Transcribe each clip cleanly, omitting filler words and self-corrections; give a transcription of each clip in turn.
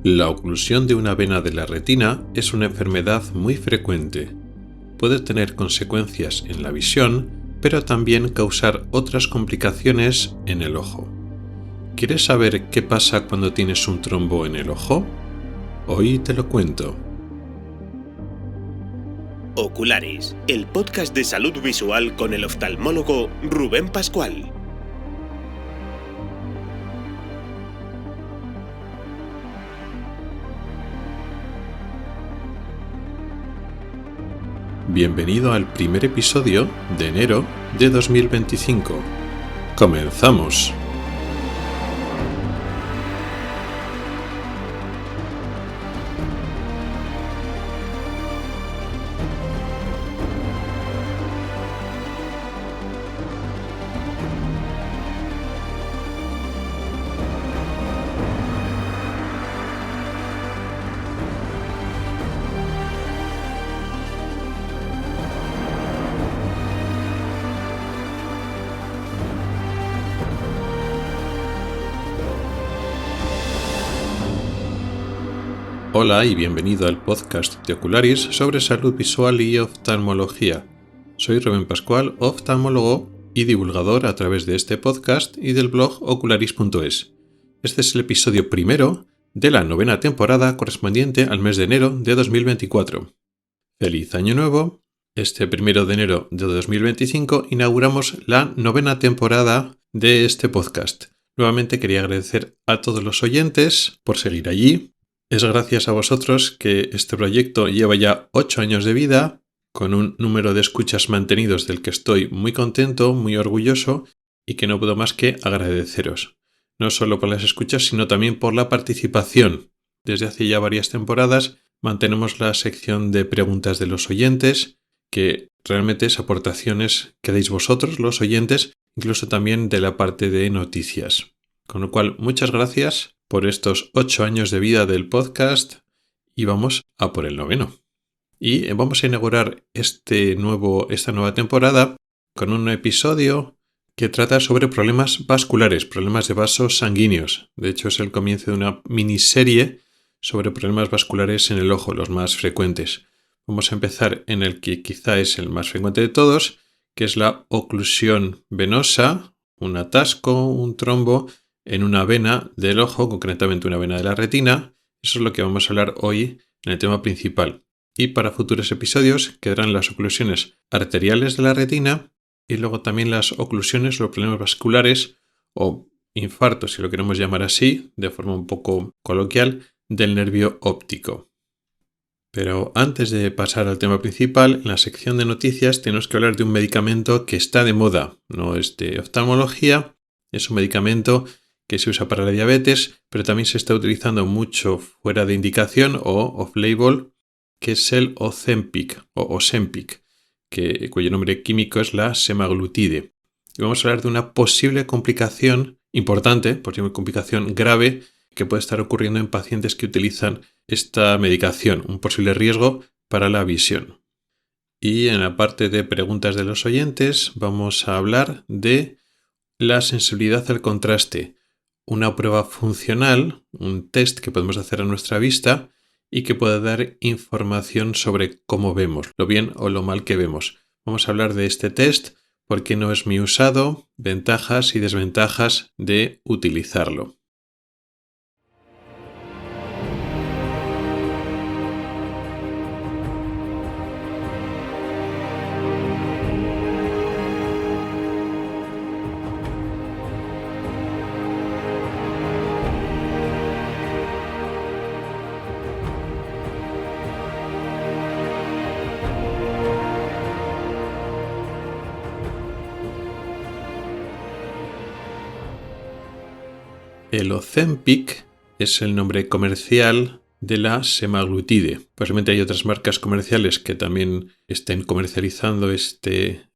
La oclusión de una vena de la retina es una enfermedad muy frecuente. Puede tener consecuencias en la visión, pero también causar otras complicaciones en el ojo. ¿Quieres saber qué pasa cuando tienes un trombo en el ojo? Hoy te lo cuento. Oculares, el podcast de salud visual con el oftalmólogo Rubén Pascual. Bienvenido al primer episodio de enero de 2025. ¡Comenzamos! Hola y bienvenido al podcast de Ocularis sobre salud visual y oftalmología. Soy Rubén Pascual, oftalmólogo y divulgador a través de este podcast y del blog ocularis.es. Este es el episodio primero de la 9ª temporada correspondiente al mes de enero de 2024. ¡Feliz Año Nuevo! Este 1 de enero de 2025 inauguramos la 9ª temporada de este podcast. Nuevamente quería agradecer a todos los oyentes por seguir allí. Es gracias a vosotros que este proyecto lleva ya 8 años de vida, con un número de escuchas mantenidos del que estoy muy contento, muy orgulloso y que no puedo más que agradeceros. No solo por las escuchas, sino también por la participación. Desde hace ya varias temporadas mantenemos la sección de preguntas de los oyentes, que realmente es aportaciones que dais vosotros, los oyentes, incluso también de la parte de noticias. Con lo cual, muchas gracias por estos 8 años de vida del podcast y vamos a por el 9º. Y vamos a inaugurar esta nueva temporada con un episodio que trata sobre problemas vasculares, problemas de vasos sanguíneos. De hecho, es el comienzo de una miniserie sobre problemas vasculares en el ojo, los más frecuentes. Vamos a empezar en el que quizá es el más frecuente de todos, que es la oclusión venosa, un atasco, un trombo en una vena del ojo, concretamente una vena de la retina. Eso es lo que vamos a hablar hoy en el tema principal. Y para futuros episodios quedarán las oclusiones arteriales de la retina y luego también las oclusiones, los problemas vasculares o infartos, si lo queremos llamar así, de forma un poco coloquial, del nervio óptico. Pero antes de pasar al tema principal, en la sección de noticias tenemos que hablar de un medicamento que está de moda. No es de oftalmología, es un medicamento que se usa para la diabetes, pero también se está utilizando mucho fuera de indicación o off-label, que es el Ozempic o Ozempic, cuyo nombre químico es la semaglutide. Y vamos a hablar de una posible complicación importante, posible complicación grave, que puede estar ocurriendo en pacientes que utilizan esta medicación, un posible riesgo para la visión. Y en la parte de preguntas de los oyentes vamos a hablar de la sensibilidad al contraste, una prueba funcional, un test que podemos hacer a nuestra vista y que puede dar información sobre cómo vemos, lo bien o lo mal que vemos. Vamos a hablar de este test, por qué no es muy usado, ventajas y desventajas de utilizarlo. El Ozempic es el nombre comercial de la semaglutide. Posiblemente hay otras marcas comerciales que también estén comercializando este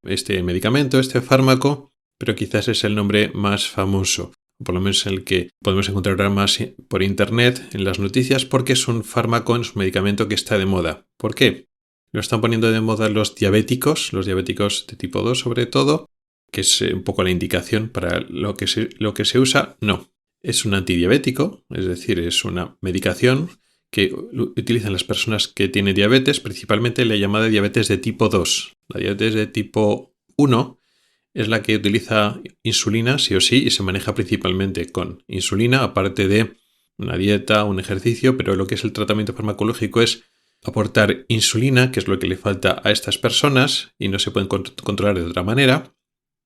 medicamento, este fármaco, pero quizás es el nombre más famoso, por lo menos el que podemos encontrar ahora más por internet en las noticias, porque es un fármaco, es un medicamento que está de moda. ¿Por qué? Lo están poniendo de moda los diabéticos de tipo 2 sobre todo, que es un poco la indicación para lo que se usa. No. Es un antidiabético, es decir, es una medicación que utilizan las personas que tienen diabetes, principalmente la llamada diabetes de tipo 2. La diabetes de tipo 1 es la que utiliza insulina sí o sí y se maneja principalmente con insulina, aparte de una dieta, un ejercicio, pero lo que es el tratamiento farmacológico es aportar insulina, que es lo que le falta a estas personas y no se pueden controlar de otra manera.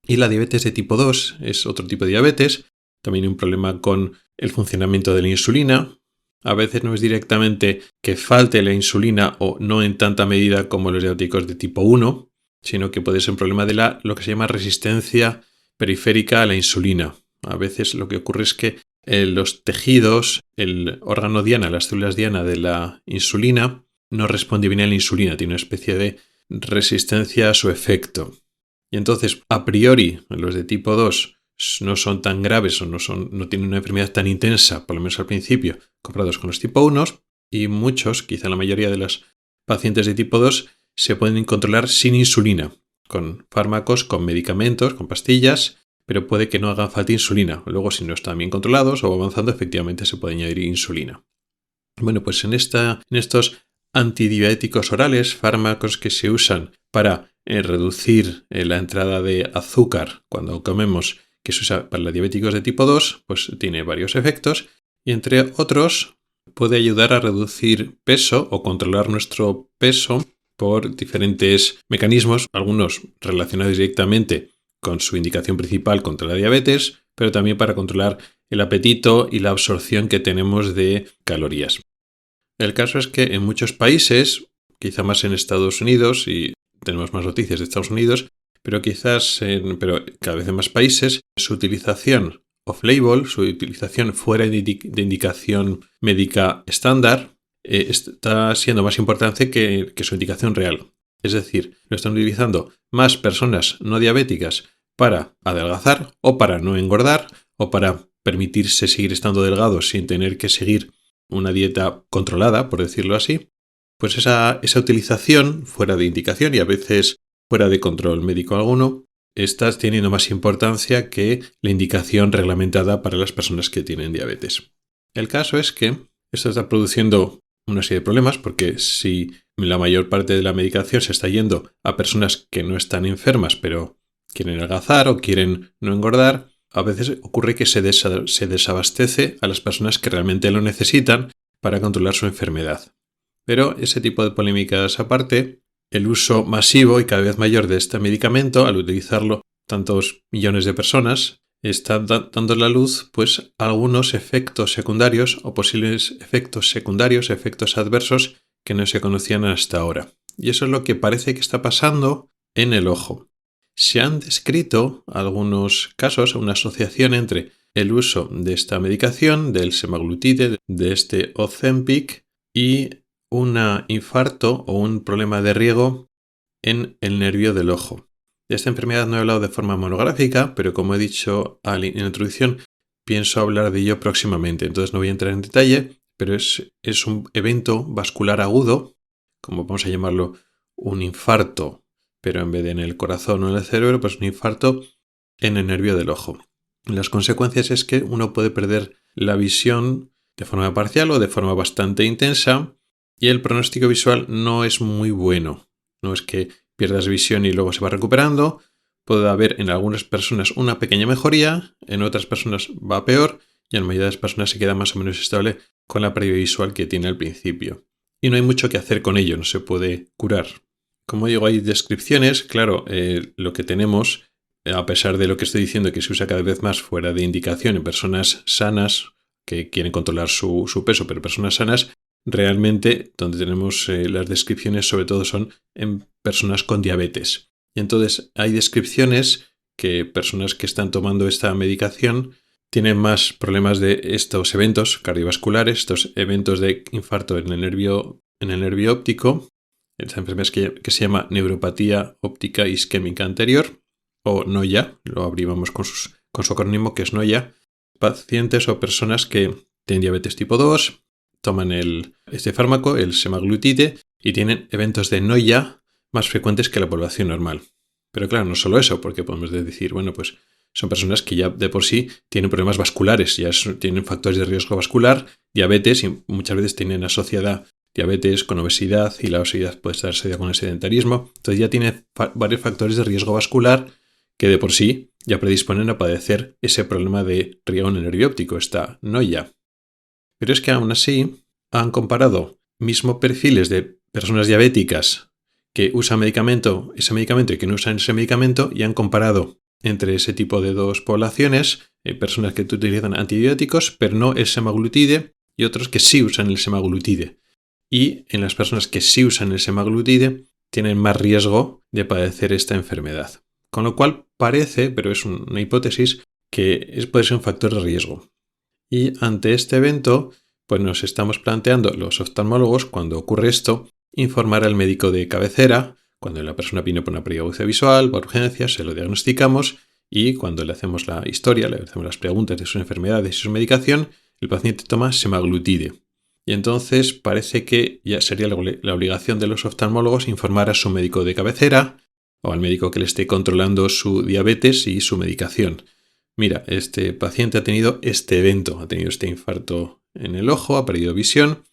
Y la diabetes de tipo 2 es otro tipo de diabetes, también un problema con el funcionamiento de la insulina. A veces no es directamente que falte la insulina o no en tanta medida como los diabéticos de tipo 1, sino que puede ser un problema de lo que se llama resistencia periférica a la insulina. A veces lo que ocurre es que los tejidos, el órgano diana, las células diana de la insulina, no responde bien a la insulina, tiene una especie de resistencia a su efecto. Y entonces, a priori, los de tipo 2 no son tan graves o no tienen una enfermedad tan intensa, por lo menos al principio, comparados con los tipo 1, y muchos, quizá la mayoría de los pacientes de tipo 2, se pueden controlar sin insulina, con fármacos, con medicamentos, con pastillas, pero puede que no hagan falta insulina. Luego, si no están bien controlados o avanzando, efectivamente se puede añadir insulina. Bueno, pues en estos antidiabéticos orales, fármacos que se usan para reducir la entrada de azúcar cuando comemos, que se usa para los diabéticos de tipo 2, pues tiene varios efectos y entre otros puede ayudar a reducir peso o controlar nuestro peso por diferentes mecanismos, algunos relacionados directamente con su indicación principal contra la diabetes, pero también para controlar el apetito y la absorción que tenemos de calorías. El caso es que en muchos países, quizá más en Estados Unidos, y tenemos más noticias de Estados Unidos, pero pero cada vez en más países, su utilización off-label, su utilización fuera de indicación médica estándar, está siendo más importante que su indicación real. Es decir, lo están utilizando más personas no diabéticas para adelgazar o para no engordar o para permitirse seguir estando delgados sin tener que seguir una dieta controlada, por decirlo así, pues esa utilización fuera de indicación y a veces fuera de control médico alguno, está teniendo más importancia que la indicación reglamentada para las personas que tienen diabetes. El caso es que esto está produciendo una serie de problemas porque si la mayor parte de la medicación se está yendo a personas que no están enfermas pero quieren adelgazar o quieren no engordar, a veces ocurre que se desabastece a las personas que realmente lo necesitan para controlar su enfermedad. Pero ese tipo de polémicas aparte, el uso masivo y cada vez mayor de este medicamento, al utilizarlo tantos millones de personas, está dando a la luz pues algunos efectos secundarios o posibles efectos secundarios, efectos adversos que no se conocían hasta ahora. Y eso es lo que parece que está pasando en el ojo. Se han descrito algunos casos, una asociación entre el uso de esta medicación, del semaglutide, de este Ozempic, y un infarto o un problema de riego en el nervio del ojo. De esta enfermedad no he hablado de forma monográfica, pero como he dicho en la introducción, pienso hablar de ello próximamente. Entonces no voy a entrar en detalle, pero es un evento vascular agudo, como vamos a llamarlo un infarto, pero en vez de en el corazón o en el cerebro, pues un infarto en el nervio del ojo. Las consecuencias es que uno puede perder la visión de forma parcial o de forma bastante intensa y el pronóstico visual no es muy bueno. No es que pierdas visión y luego se va recuperando. Puede haber en algunas personas una pequeña mejoría, en otras personas va peor y en la mayoría de las personas se queda más o menos estable con la pérdida visual que tiene al principio. Y no hay mucho que hacer con ello, no se puede curar. Como digo, hay descripciones, claro, lo que tenemos, a pesar de lo que estoy diciendo, que se usa cada vez más fuera de indicación en personas sanas que quieren controlar su peso, pero personas sanas, realmente donde tenemos las descripciones sobre todo son en personas con diabetes. Y entonces hay descripciones que personas que están tomando esta medicación tienen más problemas de estos eventos cardiovasculares, estos eventos de infarto en el nervio óptico. Esta enfermedad que se llama neuropatía óptica isquémica anterior, o NOIA, lo abrimos con su acrónimo que es NOIA. Pacientes o personas que tienen diabetes tipo 2, toman este fármaco, el semaglutide, y tienen eventos de NOIA más frecuentes que la población normal. Pero claro, no solo eso, porque podemos decir, bueno, pues son personas que ya de por sí tienen problemas vasculares, tienen factores de riesgo vascular, diabetes, y muchas veces tienen asociada diabetes con obesidad, y la obesidad puede estar asociada con el sedentarismo. Entonces ya tiene varios factores de riesgo vascular que de por sí ya predisponen a padecer ese problema de riego en el nervio óptico, esta noia. Pero es que aún así han comparado mismo perfiles de personas diabéticas que usan ese medicamento y que no usan ese medicamento, y han comparado entre ese tipo de dos poblaciones, personas que utilizan antibióticos pero no el semaglutide, y otros que sí usan el semaglutide. Y en las personas que sí usan el semaglutide tienen más riesgo de padecer esta enfermedad. Con lo cual parece, pero es una hipótesis, que puede ser un factor de riesgo. Y ante este evento, pues nos estamos planteando los oftalmólogos, cuando ocurre esto, informar al médico de cabecera. Cuando la persona viene por una periagucia visual, por urgencias, se lo diagnosticamos, y cuando le hacemos la historia, le hacemos las preguntas de sus enfermedades y su medicación, el paciente toma semaglutide. Y entonces parece que ya sería la obligación de los oftalmólogos informar a su médico de cabecera o al médico que le esté controlando su diabetes y su medicación. Mira, este paciente ha tenido este evento, ha tenido este infarto en el ojo, ha perdido visión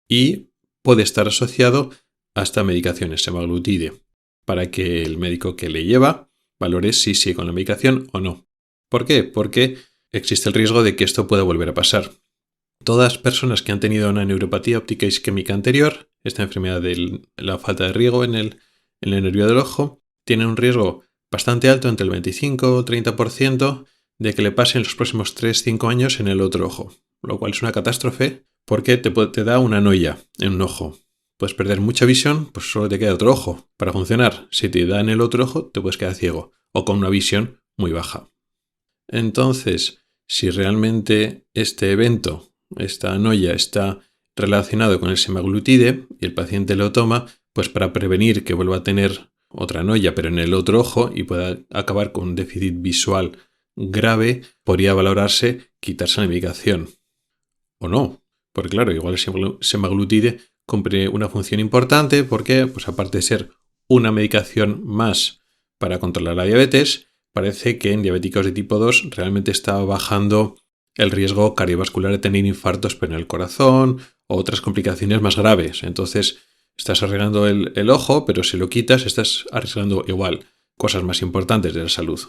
y puede estar asociado a esta medicación, semaglutide, para que el médico que le lleva valore si sigue con la medicación o no. ¿Por qué? Porque existe el riesgo de que esto pueda volver a pasar. Todas las personas que han tenido una neuropatía óptica isquémica anterior, esta enfermedad de la falta de riego en el nervio del ojo, tienen un riesgo bastante alto, entre el 25 o 30%, de que le pase en los próximos 3-5 años en el otro ojo, lo cual es una catástrofe porque te da una noia en un ojo. Puedes perder mucha visión, pues solo te queda otro ojo para funcionar. Si te da en el otro ojo, te puedes quedar ciego o con una visión muy baja. Entonces, si realmente este evento, esta noia, está relacionado con el semaglutide y el paciente lo toma, pues para prevenir que vuelva a tener otra noia pero en el otro ojo y pueda acabar con un déficit visual grave, podría valorarse quitarse la medicación. O no, porque claro, igual el semaglutide cumple una función importante porque, pues aparte de ser una medicación más para controlar la diabetes, parece que en diabéticos de tipo 2 realmente está bajando el riesgo cardiovascular de tener infartos en el corazón o otras complicaciones más graves. Entonces estás arriesgando el ojo, pero si lo quitas estás arriesgando igual cosas más importantes de la salud.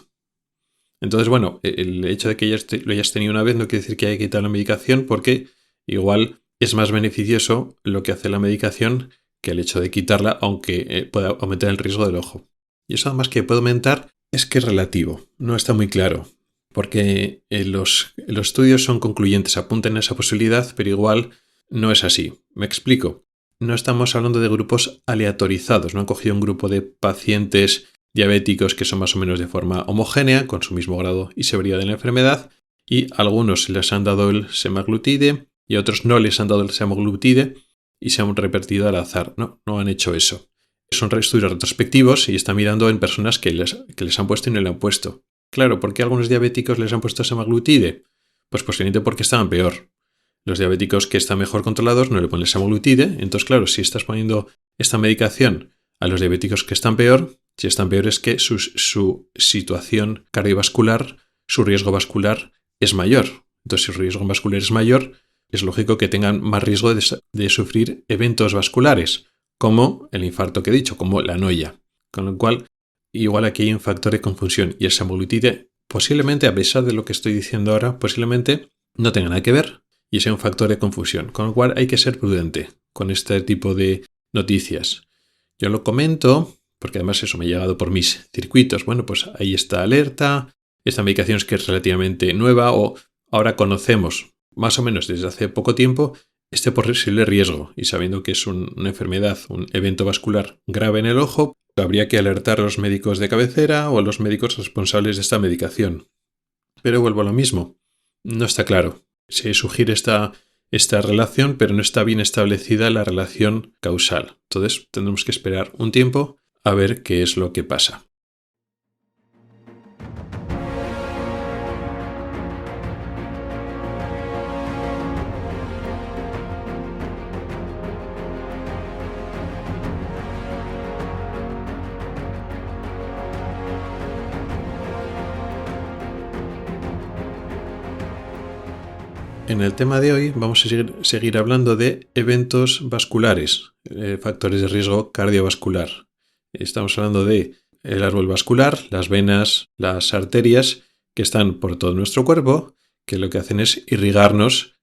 Entonces, bueno, el hecho de que lo hayas tenido una vez no quiere decir que haya que quitar la medicación, porque igual es más beneficioso lo que hace la medicación que el hecho de quitarla, aunque pueda aumentar el riesgo del ojo. Y eso además que puede aumentar es que es relativo, no está muy claro, porque los estudios son concluyentes, apuntan a esa posibilidad, pero igual no es así. Me explico. No estamos hablando de grupos aleatorizados, no han cogido un grupo de pacientes diabéticos que son más o menos de forma homogénea, con su mismo grado y severidad de la enfermedad, y algunos les han dado el semaglutide y a otros no les han dado el semaglutide y se han repartido al azar. No han hecho eso. Son estudios retrospectivos y están mirando en personas que les han puesto y no le han puesto. Claro, ¿por qué a algunos diabéticos les han puesto semaglutide? Pues posiblemente porque estaban peor. Los diabéticos que están mejor controlados no le ponen semaglutide. Entonces, claro, si estás poniendo esta medicación a los diabéticos que están peor, si están peor es que su situación cardiovascular, su riesgo vascular es mayor. Entonces, si su riesgo vascular es mayor, es lógico que tengan más riesgo de sufrir eventos vasculares, como el infarto que he dicho, como la noia. Con lo cual, igual aquí hay un factor de confusión. Y el semaglutide, posiblemente, a pesar de lo que estoy diciendo ahora, posiblemente no tenga nada que ver y sea un factor de confusión. Con lo cual hay que ser prudente con este tipo de noticias. Yo lo comento porque además eso me ha llegado por mis circuitos. Bueno, pues ahí está alerta, esta medicación es que es relativamente nueva o ahora conocemos más o menos desde hace poco tiempo este posible riesgo y sabiendo que es una enfermedad, un evento vascular grave en el ojo, habría que alertar a los médicos de cabecera o a los médicos responsables de esta medicación. Pero vuelvo a lo mismo, no está claro. Se sugiere esta relación, pero no está bien establecida la relación causal. Entonces tendremos que esperar un tiempo a ver qué es lo que pasa. En el tema de hoy vamos a seguir hablando de eventos vasculares, factores de riesgo cardiovascular. Estamos hablando de el árbol vascular, las venas, las arterias que están por todo nuestro cuerpo, que lo que hacen es irrigarnos,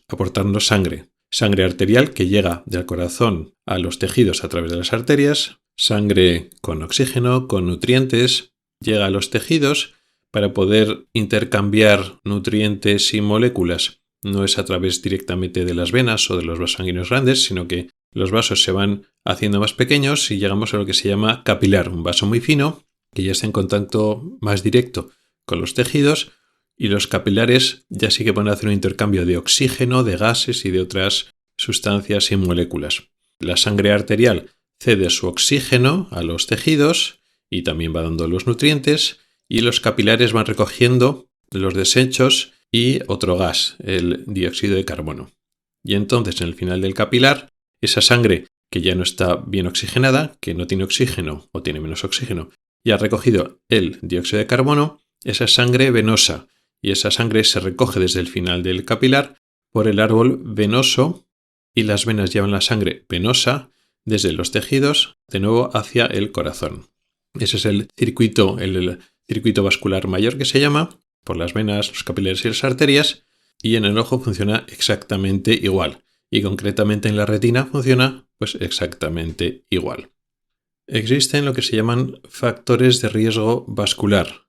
aportarnos sangre. Sangre arterial que llega del corazón a los tejidos a través de las arterias, sangre con oxígeno, con nutrientes, llega a los tejidos para poder intercambiar nutrientes y moléculas. No es a través directamente de las venas o de los vasos sanguíneos grandes, sino que los vasos se van haciendo más pequeños y llegamos a lo que se llama capilar, un vaso muy fino que ya está en contacto más directo con los tejidos, y los capilares ya sí que pueden hacer un intercambio de oxígeno, de gases y de otras sustancias y moléculas. La sangre arterial cede su oxígeno a los tejidos y también va dando los nutrientes, y los capilares van recogiendo los desechos y otro gas, el dióxido de carbono. Y entonces en el final del capilar, esa sangre que ya no está bien oxigenada, que no tiene oxígeno o tiene menos oxígeno, y ha recogido el dióxido de carbono, esa es sangre venosa, y esa sangre se recoge desde el final del capilar por el árbol venoso, y las venas llevan la sangre venosa desde los tejidos de nuevo hacia el corazón. Ese es el circuito vascular mayor que se llama, por las venas, los capilares y las arterias, y en el ojo funciona exactamente igual, y concretamente en la retina funciona pues exactamente igual. Existen lo que se llaman factores de riesgo vascular,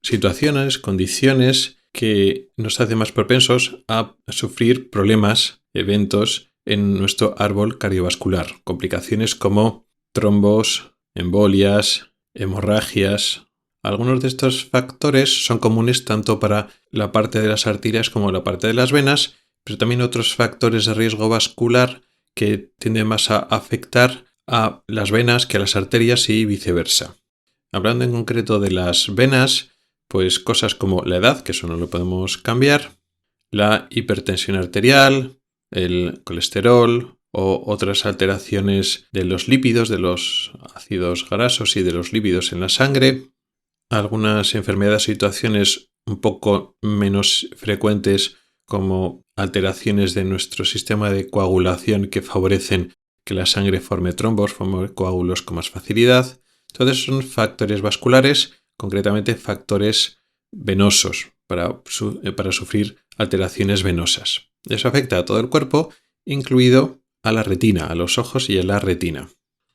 situaciones, condiciones que nos hacen más propensos a sufrir problemas, eventos en nuestro árbol cardiovascular, complicaciones como trombos, embolias, hemorragias. Algunos de estos factores son comunes tanto para la parte de las arterias como la parte de las venas, pero también otros factores de riesgo vascular que tienden más a afectar a las venas que a las arterias y viceversa. Hablando en concreto de las venas, pues cosas como la edad, que eso no lo podemos cambiar, la hipertensión arterial, el colesterol o otras alteraciones de los lípidos, de los ácidos grasos y de los lípidos en la sangre, algunas enfermedades, situaciones un poco menos frecuentes como alteraciones de nuestro sistema de coagulación que favorecen que la sangre forme trombos, forme coágulos con más facilidad. Entonces son factores vasculares, concretamente factores venosos para sufrir alteraciones venosas. Eso afecta a todo el cuerpo, incluido a la retina, a los ojos y a la retina.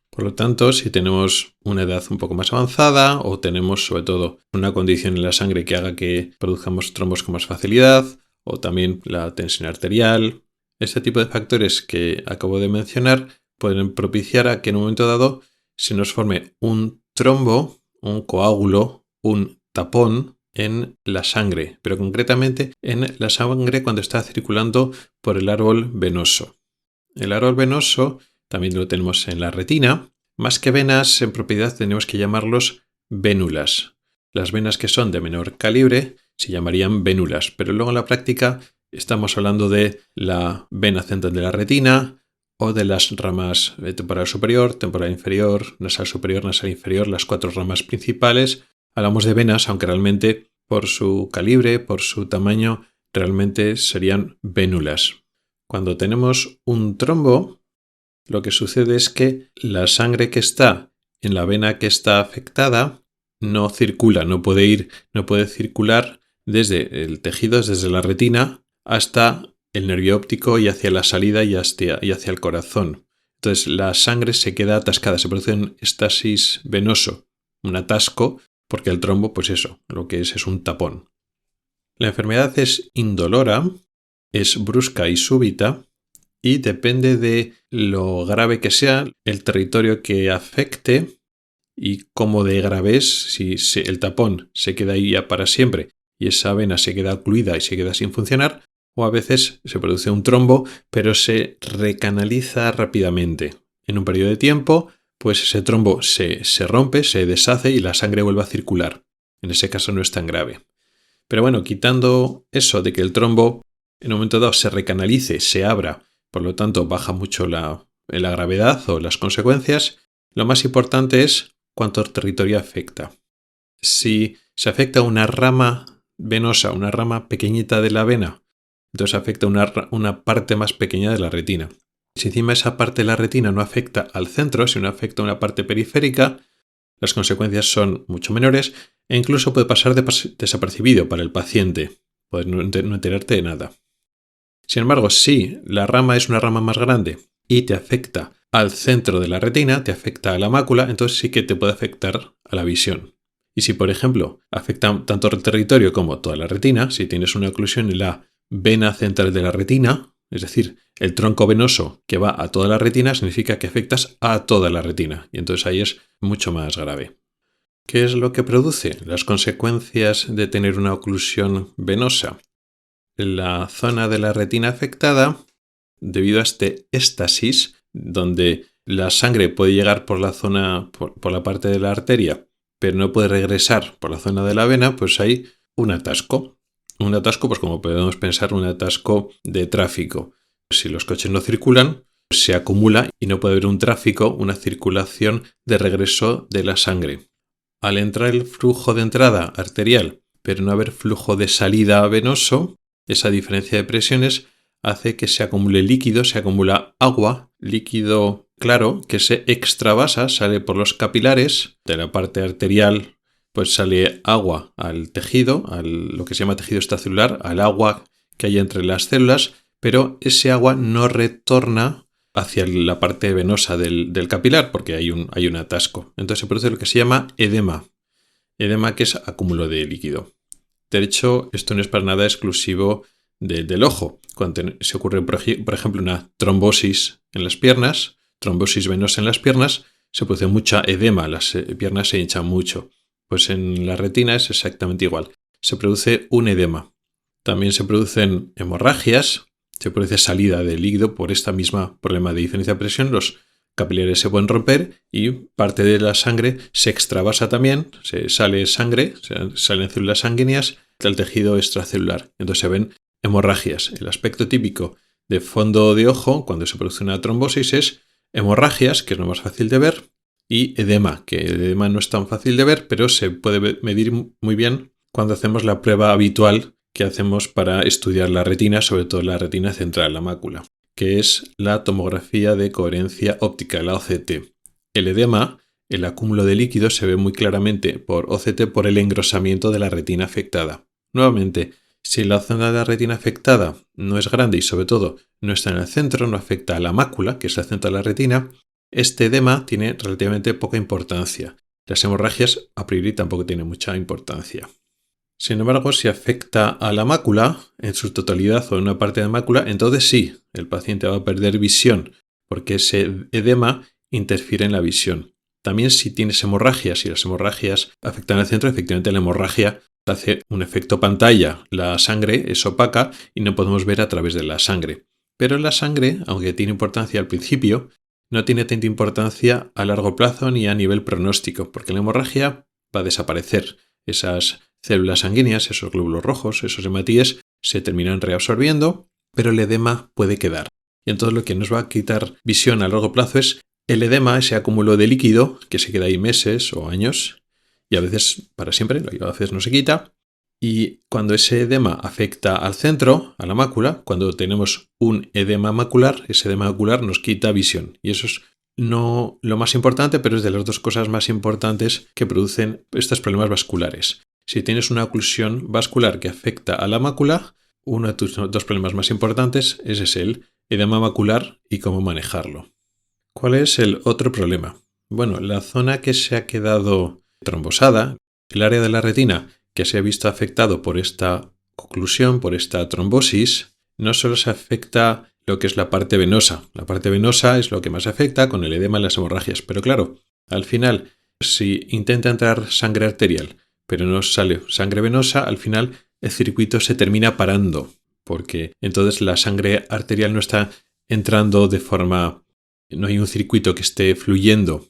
Por lo tanto, si tenemos una edad un poco más avanzada o tenemos sobre todo una condición en la sangre que haga que produzcamos trombos con más facilidad, o también la tensión arterial, este tipo de factores que acabo de mencionar pueden propiciar a que en un momento dado se nos forme un trombo, un coágulo, un tapón en la sangre, pero concretamente en la sangre cuando está circulando por el árbol venoso. El árbol venoso también lo tenemos en la retina. Más que venas, en propiedad tenemos que llamarlos vénulas. Las venas que son de menor calibre se llamarían vénulas, pero luego en la práctica estamos hablando de la vena central de la retina o de las ramas temporal superior, temporal inferior, nasal superior, nasal inferior, las 4 ramas principales. Hablamos de venas, aunque realmente por su calibre, por su tamaño, realmente serían vénulas. Cuando tenemos un trombo, lo que sucede es que la sangre que está en la vena que está afectada no circula, no puede circular desde el tejido, desde la retina, hasta el nervio óptico y hacia la salida y hacia el corazón. Entonces la sangre se queda atascada, se produce un estasis venoso, un atasco, porque el trombo, pues eso, lo que es un tapón. La enfermedad es indolora, es brusca y súbita, y depende de lo grave que sea, el territorio que afecte y cómo de grave es, si el tapón se queda ahí ya para siempre y esa vena se queda ocluida y se queda sin funcionar, o a veces se produce un trombo, pero se recanaliza rápidamente. En un periodo de tiempo, pues ese trombo se rompe, se deshace y la sangre vuelve a circular. En ese caso no es tan grave. Pero bueno, quitando eso de que el trombo en un momento dado se recanalice, se abra, por lo tanto baja mucho la gravedad o las consecuencias, lo más importante es cuánto territorio afecta. Si se afecta una rama venosa, una rama pequeñita de la vena, Entonces afecta una parte más pequeña de la retina. Si encima esa parte de la retina no afecta al centro, sino afecta a una parte periférica, las consecuencias son mucho menores e incluso puede pasar desapercibido para el paciente. Puedes no enterarte de nada. Sin embargo, si la rama es una rama más grande y te afecta al centro de la retina, te afecta a la mácula, entonces sí que te puede afectar a la visión. Y si, por ejemplo, afecta tanto el territorio como toda la retina, si tienes una oclusión en la vena central de la retina, es decir, el tronco venoso que va a toda la retina, significa que afectas a toda la retina. Y entonces ahí es mucho más grave. ¿Qué es lo que produce? Las consecuencias de tener una oclusión venosa. La zona de la retina afectada, debido a este éstasis, donde la sangre puede llegar por la zona, por la parte de la arteria, pero no puede regresar por la zona de la vena, pues hay un atasco. Un atasco, pues como podemos pensar, un atasco de tráfico. Si los coches no circulan, se acumula y no puede haber un tráfico, una circulación de regreso de la sangre. Al entrar el flujo de entrada arterial, pero no haber flujo de salida venoso, esa diferencia de presiones hace que se acumule líquido, se acumula agua, líquido claro, que se extravasa, sale por los capilares de la parte arterial, pues sale agua al tejido, a lo que se llama tejido extracelular, al agua que hay entre las células, pero ese agua no retorna hacia la parte venosa del capilar porque hay un atasco. Entonces se produce lo que se llama edema. Edema, que es acúmulo de líquido. De hecho, esto no es para nada exclusivo del ojo. Cuando se ocurre, por ejemplo, una trombosis en las piernas, trombosis venosa en las piernas, se produce mucha edema, las piernas se hinchan mucho. Pues en la retina es exactamente igual. Se produce un edema. También se producen hemorragias, se produce salida de líquido por este mismo problema de diferencia de presión. Los capilares se pueden romper y parte de la sangre se extravasa también, sale sangre, salen células sanguíneas del tejido extracelular. Entonces se ven hemorragias. El aspecto típico de fondo de ojo cuando se produce una trombosis es hemorragias, que es lo más fácil de ver, y edema, que el edema no es tan fácil de ver, pero se puede medir muy bien cuando hacemos la prueba habitual que hacemos para estudiar la retina, sobre todo la retina central, la mácula, que es la tomografía de coherencia óptica, la OCT. El edema, el acúmulo de líquido, se ve muy claramente por OCT por el engrosamiento de la retina afectada. Nuevamente, si la zona de la retina afectada no es grande y sobre todo no está en el centro, no afecta a la mácula, que es el centro de la retina, este edema tiene relativamente poca importancia. Las hemorragias a priori tampoco tienen mucha importancia. Sin embargo, si afecta a la mácula en su totalidad o en una parte de la mácula, entonces sí, el paciente va a perder visión porque ese edema interfiere en la visión. También si tienes hemorragias, si las hemorragias afectan al centro, efectivamente la hemorragia hace un efecto pantalla. La sangre es opaca y no podemos ver a través de la sangre. Pero la sangre, aunque tiene importancia al principio, no tiene tanta importancia a largo plazo ni a nivel pronóstico, porque la hemorragia va a desaparecer. Esas células sanguíneas, esos glóbulos rojos, esos hematíes, se terminan reabsorbiendo, pero el edema puede quedar. Y entonces lo que nos va a quitar visión a largo plazo es el edema, ese acúmulo de líquido que se queda ahí meses o años, y a veces para siempre, a veces no se quita. Y cuando ese edema afecta al centro, a la mácula, cuando tenemos un edema macular, ese edema macular nos quita visión. Y eso es no lo más importante, pero es de las dos cosas más importantes que producen estos problemas vasculares. Si tienes una oclusión vascular que afecta a la mácula, uno de tus dos problemas más importantes es el edema macular y cómo manejarlo. ¿Cuál es el otro problema? Bueno, la zona que se ha quedado trombosada, el área de la retina que se ha visto afectado por esta oclusión, por esta trombosis, no solo se afecta lo que es la parte venosa. La parte venosa es lo que más afecta con el edema y las hemorragias. Pero claro, al final, si intenta entrar sangre arterial, pero no sale sangre venosa, al final el circuito se termina parando, porque entonces la sangre arterial no está entrando de forma... no hay un circuito que esté fluyendo.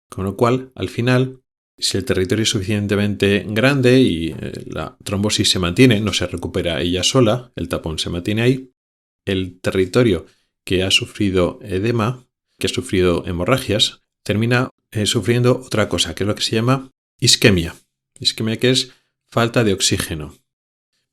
Con lo cual, al final, si el territorio es suficientemente grande y la trombosis se mantiene, no se recupera ella sola, el tapón se mantiene ahí, el territorio que ha sufrido edema, que ha sufrido hemorragias, termina sufriendo otra cosa, que es lo que se llama isquemia. Isquemia, que es falta de oxígeno.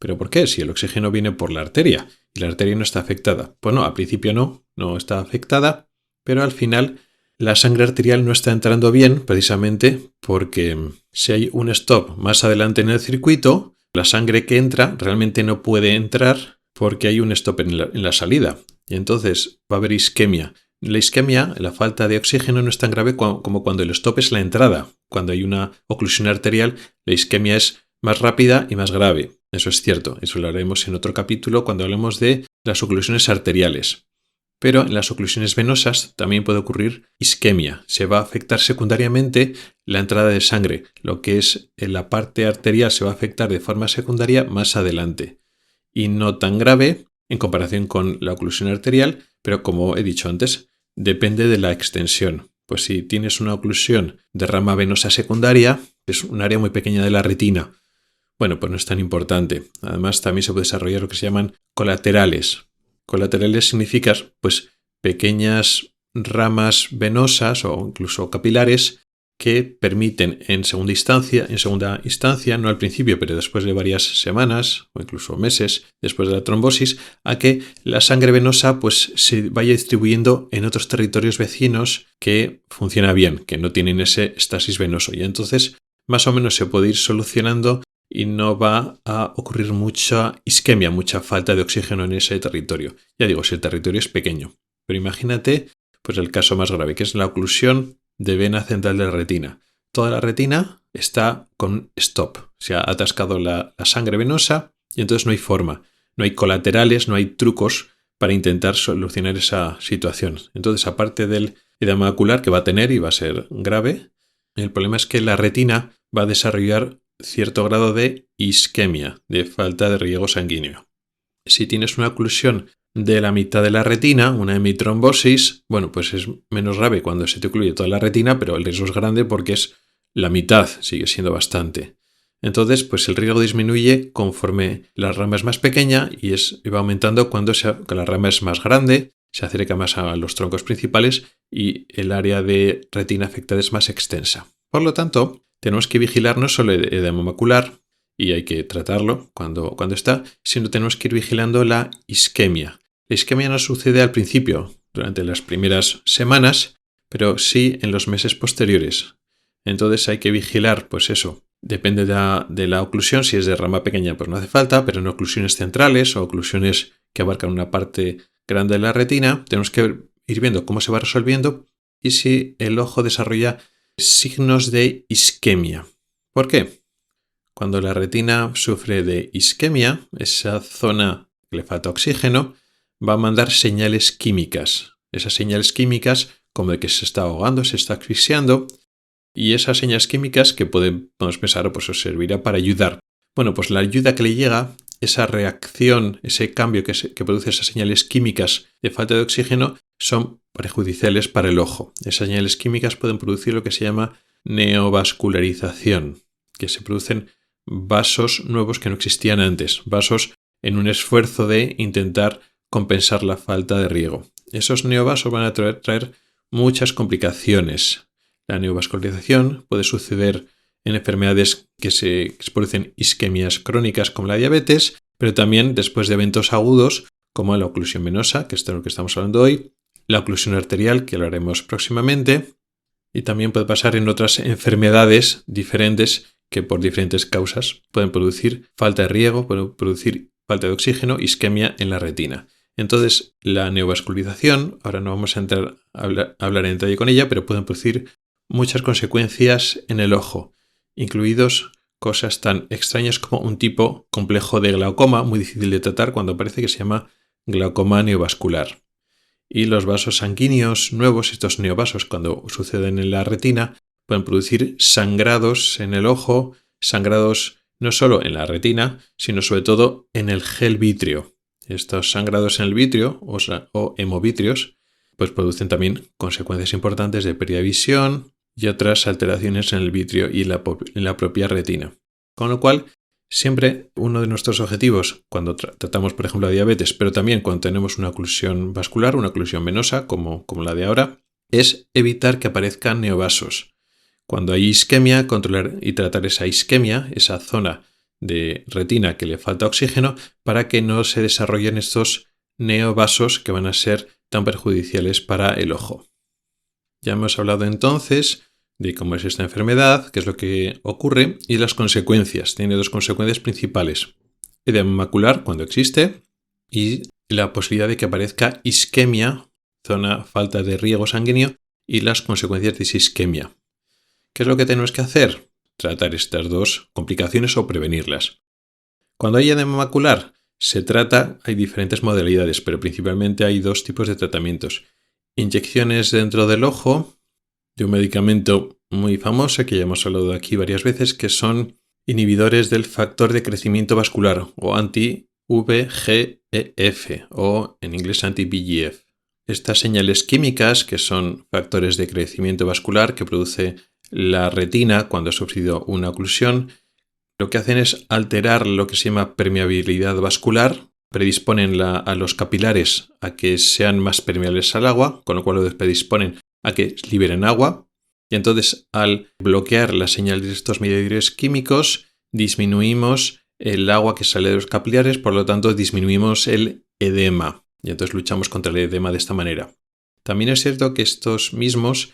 ¿Pero por qué? Si el oxígeno viene por la arteria y la arteria no está afectada. Pues no, al principio no está afectada, pero al final la sangre arterial no está entrando bien precisamente porque si hay un stop más adelante en el circuito, la sangre que entra realmente no puede entrar porque hay un stop en la salida. Y entonces va a haber isquemia. La isquemia, la falta de oxígeno, no es tan grave como cuando el stop es la entrada. Cuando hay una oclusión arterial, la isquemia es más rápida y más grave. Eso es cierto. Eso lo haremos en otro capítulo cuando hablemos de las oclusiones arteriales. Pero en las oclusiones venosas también puede ocurrir isquemia. Se va a afectar secundariamente la entrada de sangre. Lo que es en la parte arterial se va a afectar de forma secundaria más adelante. Y no tan grave en comparación con la oclusión arterial, pero como he dicho antes, depende de la extensión. Pues si tienes una oclusión de rama venosa secundaria, es un área muy pequeña de la retina. Bueno, pues no es tan importante. Además, también se puede desarrollar lo que se llaman colaterales. Colaterales significa, pues, pequeñas ramas venosas o incluso capilares que permiten en segunda instancia, no al principio, pero después de varias semanas o incluso meses después de la trombosis, a que la sangre venosa pues se vaya distribuyendo en otros territorios vecinos que funciona bien, que no tienen ese estasis venoso. Y entonces más o menos se puede ir solucionando y no va a ocurrir mucha isquemia, mucha falta de oxígeno en ese territorio. Ya digo, si el territorio es pequeño. Pero imagínate pues el caso más grave, que es la oclusión de vena central de la retina. Toda la retina está con stop. Se ha atascado la sangre venosa y entonces no hay forma. No hay colaterales, no hay trucos para intentar solucionar esa situación. Entonces, aparte del edema macular que va a tener y va a ser grave, el problema es que la retina va a desarrollar cierto grado de isquemia, de falta de riego sanguíneo. Si tienes una oclusión de la mitad de la retina, una hemitrombosis, bueno, pues es menos grave cuando se te ocluye toda la retina, pero el riesgo es grande porque es la mitad, sigue siendo bastante. Entonces, pues el riesgo disminuye conforme la rama es más pequeña y va aumentando cuando la rama es más grande, se acerca más a los troncos principales y el área de retina afectada es más extensa. Por lo tanto, tenemos que vigilar no solo el edema macular, y hay que tratarlo cuando está, sino tenemos que ir vigilando la isquemia. La isquemia no sucede al principio, durante las primeras semanas, pero sí en los meses posteriores. Entonces hay que vigilar, pues eso, depende de la oclusión, si es de rama pequeña pues no hace falta, pero en oclusiones centrales o oclusiones que abarcan una parte grande de la retina, tenemos que ir viendo cómo se va resolviendo y si el ojo desarrolla signos de isquemia. ¿Por qué? Cuando la retina sufre de isquemia, esa zona que le falta oxígeno va a mandar señales químicas. Esas señales químicas como de que se está ahogando, se está asfixiando, y esas señales químicas que podemos pensar, pues os servirá para ayudar. Bueno, pues la ayuda que le llega, esa reacción, ese cambio que produce esas señales químicas de falta de oxígeno, son perjudiciales para el ojo. Esas señales químicas pueden producir lo que se llama neovascularización, que se producen vasos nuevos que no existían antes, vasos en un esfuerzo de intentar compensar la falta de riego. Esos neovasos van a traer muchas complicaciones. La neovascularización puede suceder en enfermedades que se producen isquemias crónicas como la diabetes, pero también después de eventos agudos como la oclusión venosa, que es de lo que estamos hablando hoy, la oclusión arterial, que lo haremos próximamente, y también puede pasar en otras enfermedades diferentes que por diferentes causas pueden producir falta de riego, pueden producir falta de oxígeno, isquemia en la retina. Entonces, la neovascularización, ahora no vamos a entrar a hablar en detalle con ella, pero pueden producir muchas consecuencias en el ojo, incluidos cosas tan extrañas como un tipo complejo de glaucoma, muy difícil de tratar cuando parece que se llama glaucoma neovascular. Y los vasos sanguíneos nuevos, estos neovasos, cuando suceden en la retina, pueden producir sangrados en el ojo, sangrados no solo en la retina, sino sobre todo en el gel vítreo. Estos sangrados en el vítreo o hemovítreos pues producen también consecuencias importantes de pérdida de visión y otras alteraciones en el vítreo y en la propia retina. Con lo cual, siempre uno de nuestros objetivos cuando tratamos, por ejemplo, la diabetes, pero también cuando tenemos una oclusión vascular, una oclusión venosa, como la de ahora, es evitar que aparezcan neovasos. Cuando hay isquemia, controlar y tratar esa isquemia, esa zona de retina que le falta oxígeno para que no se desarrollen estos neovasos que van a ser tan perjudiciales para el ojo. Ya hemos hablado entonces de cómo es esta enfermedad, qué es lo que ocurre y las consecuencias. Tiene dos consecuencias principales: edema macular cuando existe y la posibilidad de que aparezca isquemia, falta de riego sanguíneo, y las consecuencias de esa isquemia. ¿Qué es lo que tenemos que hacer? Tratar estas dos complicaciones o prevenirlas. Cuando hay edema macular, hay diferentes modalidades, pero principalmente hay dos tipos de tratamientos. Inyecciones dentro del ojo de un medicamento muy famoso que ya hemos hablado aquí varias veces, que son inhibidores del factor de crecimiento vascular o anti-VEGF o en inglés anti-VEGF. Estas señales químicas, que son factores de crecimiento vascular que produce la retina cuando ha sufrido una oclusión, lo que hacen es alterar lo que se llama permeabilidad vascular, predisponen a los capilares a que sean más permeables al agua, con lo cual los predisponen a que liberen agua, y entonces al bloquear la señal de estos mediadores químicos disminuimos el agua que sale de los capilares, por lo tanto disminuimos el edema, y entonces luchamos contra el edema de esta manera. También es cierto que estos mismos,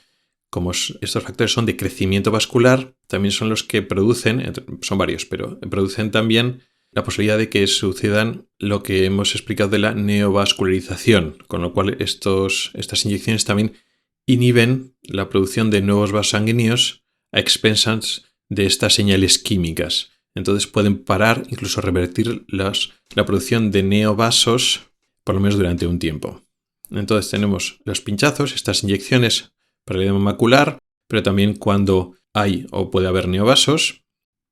como estos factores son de crecimiento vascular, también son los que producen, son varios, pero producen también la posibilidad de que sucedan lo que hemos explicado de la neovascularización, con lo cual estas inyecciones también inhiben la producción de nuevos vasos sanguíneos a expensas de estas señales químicas. Entonces pueden parar, incluso revertir la producción de neovasos, por lo menos durante un tiempo. Entonces tenemos los pinchazos, estas inyecciones para el edema macular, pero también cuando hay o puede haber neovasos,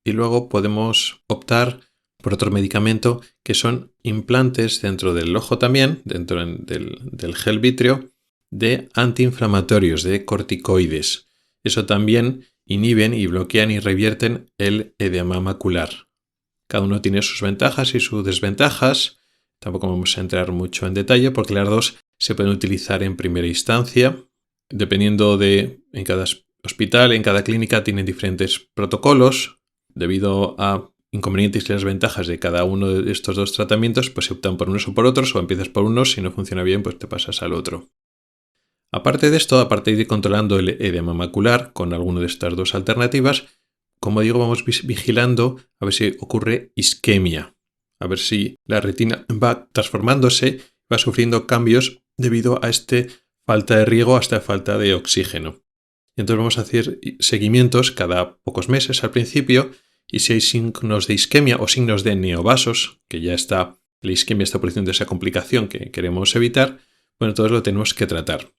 y luego podemos optar por otro medicamento que son implantes dentro del ojo también, dentro del gel vítreo, de antiinflamatorios, de corticoides. Eso también inhiben y bloquean y revierten el edema macular. Cada uno tiene sus ventajas y sus desventajas. Tampoco vamos a entrar mucho en detalle porque las dos se pueden utilizar en primera instancia. Dependiendo en cada hospital, en cada clínica tienen diferentes protocolos. Debido a inconvenientes y las ventajas de cada uno de estos dos tratamientos, pues se optan por unos o por otros, o empiezas por unos, si no funciona bien, pues te pasas al otro. Aparte de esto, aparte de ir controlando el edema macular con alguna de estas dos alternativas, como digo, vamos vigilando a ver si ocurre isquemia, a ver si la retina va transformándose, va sufriendo cambios debido a esta falta de riego, a esta falta de oxígeno. Y entonces vamos a hacer seguimientos cada pocos meses al principio, y si hay signos de isquemia o signos de neovasos, que ya está la isquemia está produciendo esa complicación que queremos evitar, bueno, entonces lo tenemos que tratar.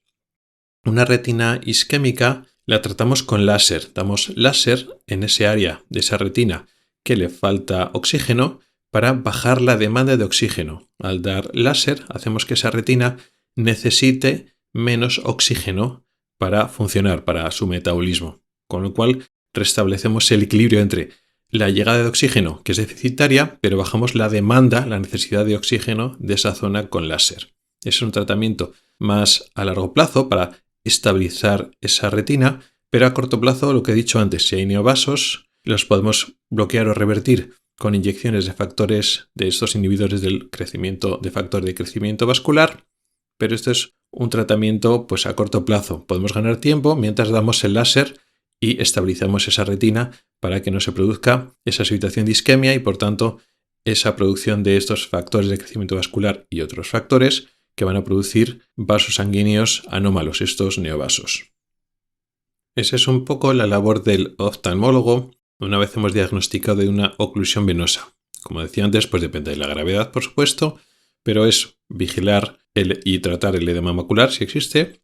Una retina isquémica la tratamos con láser. Damos láser en ese área de esa retina que le falta oxígeno para bajar la demanda de oxígeno. Al dar láser hacemos que esa retina necesite menos oxígeno para funcionar, para su metabolismo. Con lo cual restablecemos el equilibrio entre la llegada de oxígeno, que es deficitaria, pero bajamos la demanda, la necesidad de oxígeno de esa zona con láser. Es un tratamiento más a largo plazo para estabilizar esa retina, pero a corto plazo, lo que he dicho antes, si hay neovasos, los podemos bloquear o revertir con inyecciones de factores de estos inhibidores del factor de crecimiento vascular, pero esto es un tratamiento pues a corto plazo. Podemos ganar tiempo mientras damos el láser y estabilizamos esa retina para que no se produzca esa situación de isquemia y por tanto esa producción de estos factores de crecimiento vascular y otros factores que van a producir vasos sanguíneos anómalos, estos neovasos. Esa es un poco la labor del oftalmólogo una vez hemos diagnosticado una oclusión venosa. Como decía antes, pues depende de la gravedad, por supuesto, pero es vigilar y tratar el edema macular si existe,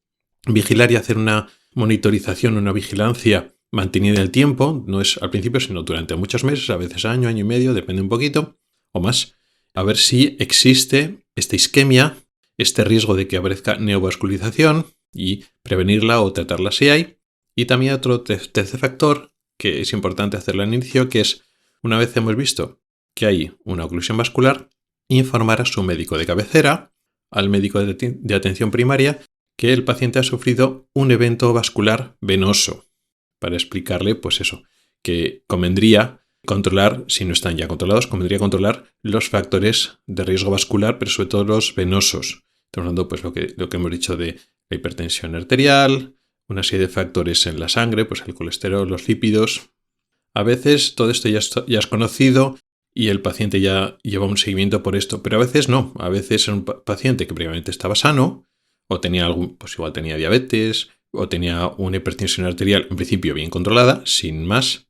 vigilar y hacer una monitorización, una vigilancia mantenida en el tiempo, no es al principio, sino durante muchos meses, a veces año y medio, depende un poquito, o más, a ver si existe esta isquemia, este riesgo de que aparezca neovascularización y prevenirla o tratarla si hay. Y también otro tercer factor que es importante hacerlo al inicio, que es, una vez hemos visto que hay una oclusión vascular, informar a su médico de cabecera, al médico de atención primaria, que el paciente ha sufrido un evento vascular venoso, para explicarle, pues eso, que convendría controlar, si no están ya controlados, convendría controlar los factores de riesgo vascular, pero sobre todo los venosos. Estamos hablando pues lo que hemos dicho de la hipertensión arterial, una serie de factores en la sangre, pues el colesterol, los lípidos. A veces todo esto ya es conocido y el paciente ya lleva un seguimiento por esto, pero a veces no. A veces es un paciente que previamente estaba sano o tenía pues igual tenía diabetes o tenía una hipertensión arterial en principio bien controlada, sin más,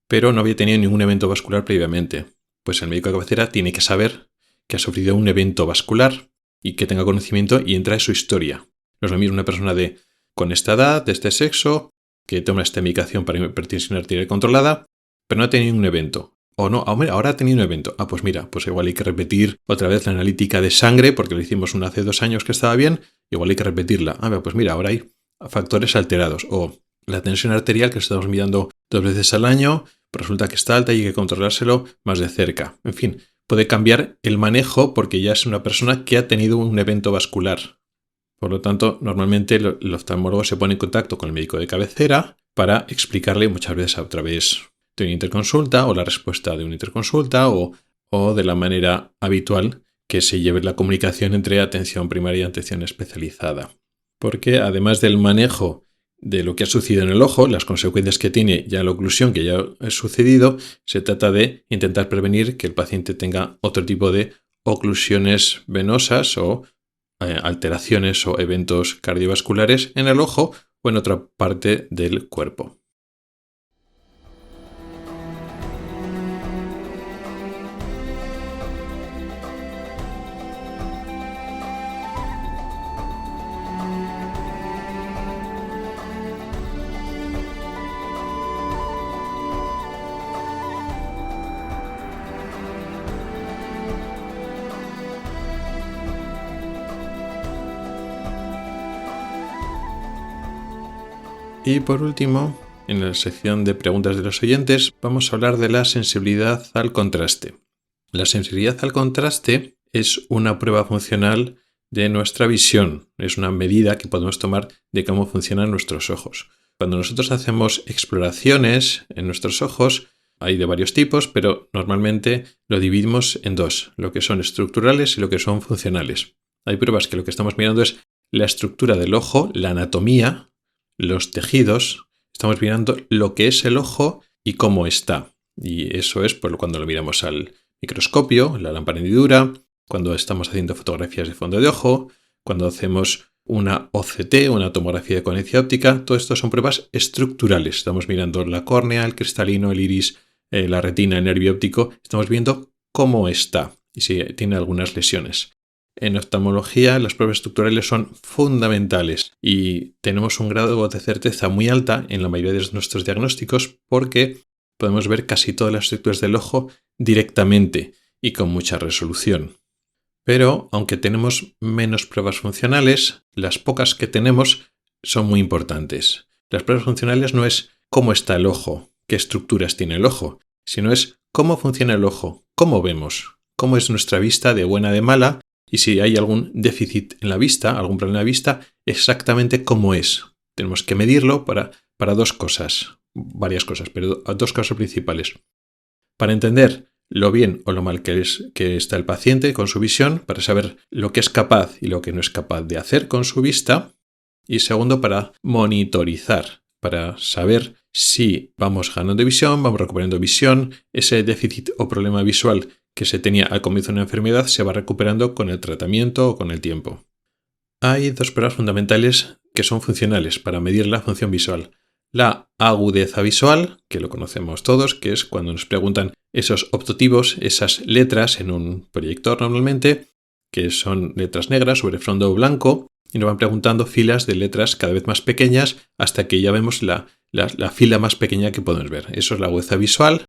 pero no había tenido ningún evento vascular previamente. Pues el médico de cabecera tiene que saber que ha sufrido un evento vascular y que tenga conocimiento y entra en su historia. No es lo mismo una persona con esta edad, de este sexo, que toma esta medicación para hipertensión arterial controlada, pero no ha tenido un evento. O no, ahora ha tenido un evento. Pues mira, pues igual hay que repetir otra vez la analítica de sangre, porque lo hicimos hace 2 años que estaba bien, igual hay que repetirla. Pues mira, ahora hay factores alterados. O la tensión arterial que estamos mirando 2 veces al año, pues resulta que está alta y hay que controlárselo más de cerca. En fin, puede cambiar el manejo porque ya es una persona que ha tenido un evento vascular. Por lo tanto, normalmente el oftalmólogo se pone en contacto con el médico de cabecera para explicarle muchas veces a través de una interconsulta o la respuesta de una interconsulta o de la manera habitual que se lleve la comunicación entre atención primaria y atención especializada. Porque además del manejo de lo que ha sucedido en el ojo, las consecuencias que tiene ya la oclusión que ya ha sucedido, se trata de intentar prevenir que el paciente tenga otro tipo de oclusiones venosas o alteraciones o eventos cardiovasculares en el ojo o en otra parte del cuerpo. Y por último, en la sección de preguntas de los oyentes, vamos a hablar de la sensibilidad al contraste. La sensibilidad al contraste es una prueba funcional de nuestra visión. Es una medida que podemos tomar de cómo funcionan nuestros ojos. Cuando nosotros hacemos exploraciones en nuestros ojos, hay de varios tipos, pero normalmente lo dividimos en 2, lo que son estructurales y lo que son funcionales. Hay pruebas que lo que estamos mirando es la estructura del ojo, la anatomía, los tejidos. Estamos mirando lo que es el ojo y cómo está. Y eso es cuando lo miramos al microscopio, la lámpara hendidura, cuando estamos haciendo fotografías de fondo de ojo, cuando hacemos una OCT, una tomografía de coherencia óptica. Todo esto son pruebas estructurales. Estamos mirando la córnea, el cristalino, el iris, la retina, el nervio óptico. Estamos viendo cómo está y si tiene algunas lesiones. En oftalmología, las pruebas estructurales son fundamentales y tenemos un grado de certeza muy alta en la mayoría de nuestros diagnósticos porque podemos ver casi todas las estructuras del ojo directamente y con mucha resolución. Pero, aunque tenemos menos pruebas funcionales, las pocas que tenemos son muy importantes. Las pruebas funcionales no es cómo está el ojo, qué estructuras tiene el ojo, sino es cómo funciona el ojo, cómo vemos, cómo es nuestra vista de buena, de mala, y si hay algún déficit en la vista, algún problema de vista, exactamente cómo es. Tenemos que medirlo para 2 cosas, varias cosas, pero 2 cosas principales. Para entender lo bien o lo mal que está el paciente con su visión, para saber lo que es capaz y lo que no es capaz de hacer con su vista. Y segundo, para monitorizar, para saber si vamos ganando visión, vamos recuperando visión, ese déficit o problema visual que se tenía al comienzo de una enfermedad se va recuperando con el tratamiento o con el tiempo. Hay 2 pruebas fundamentales que son funcionales para medir la función visual. La agudeza visual, que lo conocemos todos, que es cuando nos preguntan esos optotipos, esas letras en un proyector normalmente, que son letras negras sobre fondo blanco, y nos van preguntando filas de letras cada vez más pequeñas hasta que ya vemos la fila más pequeña que podemos ver. Eso es la agudeza visual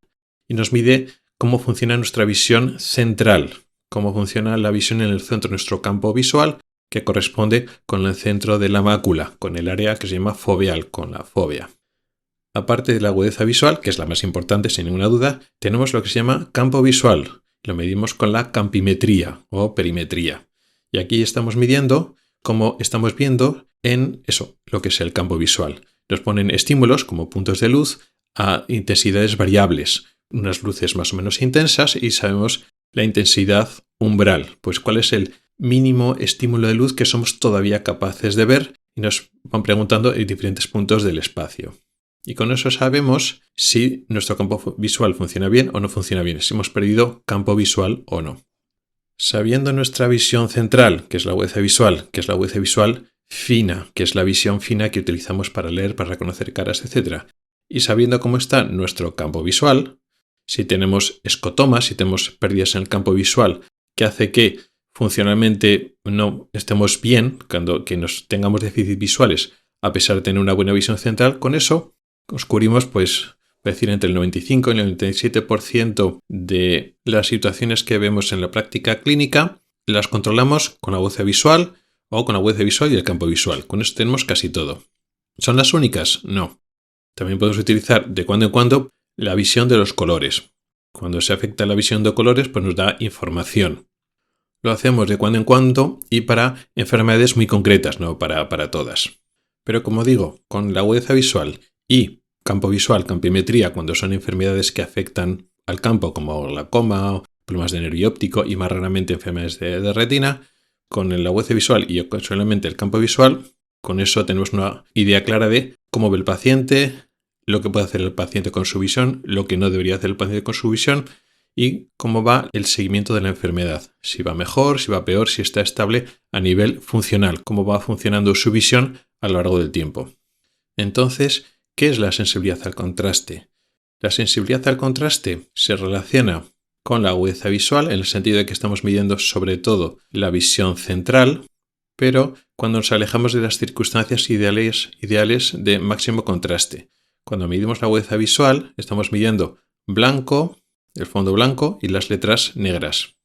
y nos mide cómo funciona nuestra visión central, cómo funciona la visión en el centro de nuestro campo visual, que corresponde con el centro de la mácula, con el área que se llama foveal, con la fóvea. Aparte de la agudeza visual, que es la más importante sin ninguna duda, tenemos lo que se llama campo visual. Lo medimos con la campimetría o perimetría. Y aquí estamos midiendo cómo estamos viendo en eso, lo que es el campo visual. Nos ponen estímulos como puntos de luz a intensidades variables. unas luces más o menos intensas y sabemos la intensidad umbral, pues cuál es el mínimo estímulo de luz que somos todavía capaces de ver, y nos van preguntando en diferentes puntos del espacio. Y con eso sabemos si nuestro campo visual funciona bien o no funciona bien, si hemos perdido campo visual o no. Sabiendo nuestra visión central, que es la agudeza visual, que es la agudeza visual fina, que es la visión fina que utilizamos para leer, para reconocer caras, etc. Y sabiendo cómo está nuestro campo visual, si tenemos escotomas, si tenemos pérdidas en el campo visual, que hace que funcionalmente no estemos bien, cuando que nos tengamos déficits visuales, a pesar de tener una buena visión central, con eso cubrimos, pues, voy a decir, entre el 95 y el 97% de las situaciones que vemos en la práctica clínica, las controlamos con agudeza visual o con agudeza visual y el campo visual. Con eso tenemos casi todo. ¿Son las únicas? No. También podemos utilizar de cuando en cuando la visión de los colores. Cuando se afecta la visión de colores, pues nos da información. Lo hacemos de cuando en cuando y para enfermedades muy concretas, no para todas. Pero como digo, con la agudeza visual y campo visual, campimetría, cuando son enfermedades que afectan al campo, como glaucoma, problemas de nervio óptico y más raramente enfermedades de retina, con la agudeza visual y ocasionalmente el campo visual, con eso tenemos una idea clara de cómo ve el paciente, lo que puede hacer el paciente con su visión, lo que no debería hacer el paciente con su visión y cómo va el seguimiento de la enfermedad. Si va mejor, si va peor, si está estable a nivel funcional, cómo va funcionando su visión a lo largo del tiempo. Entonces, ¿qué es la sensibilidad al contraste? La sensibilidad al contraste se relaciona con la agudeza visual en el sentido de que estamos midiendo sobre todo la visión central, pero cuando nos alejamos de las circunstancias ideales de máximo contraste. Cuando medimos la agudeza visual, estamos midiendo blanco, el fondo blanco y las letras negras.